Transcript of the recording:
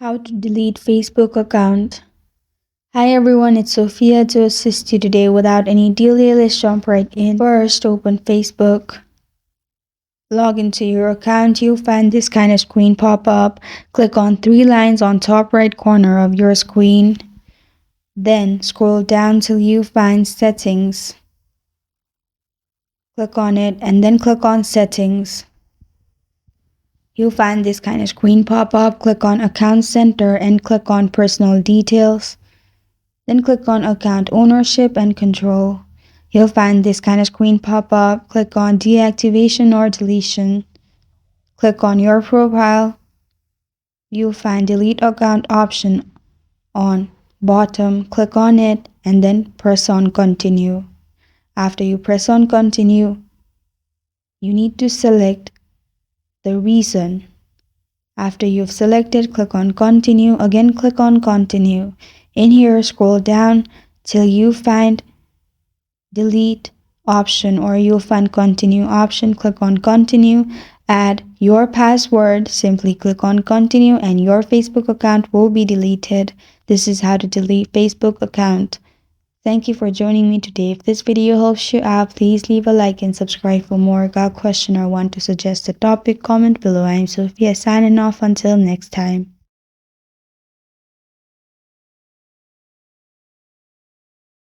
How to delete Facebook account. Hi everyone, it's Sophia to assist you today. Without any delay, let's jump right in. First, open Facebook. Log into your account. You'll find this kind of screen pop up. Click on three lines on top right corner of your screen. Then scroll down till you find settings. Click on it and then click on settings. You'll find this kind of screen pop up. Click on account center and click on personal details. Then click on account ownership and control. You'll find this kind of screen pop up. Click on deactivation or deletion. Click on your profile. You'll find delete account option on bottom. Click on it and then press on continue. After you press on continue, you need to select the reason. After you've selected, click on continue. Again, click on continue. In here, scroll down till you find delete option or you'll find continue option. Click on continue. Add your password. Simply click on continue and your Facebook account will be deleted. This is how to delete Facebook account. Thank you for joining me today. If this video helps you out, please leave a like and subscribe for more. Got a question or want to suggest a topic, comment below. I'm Sophia signing off until next time.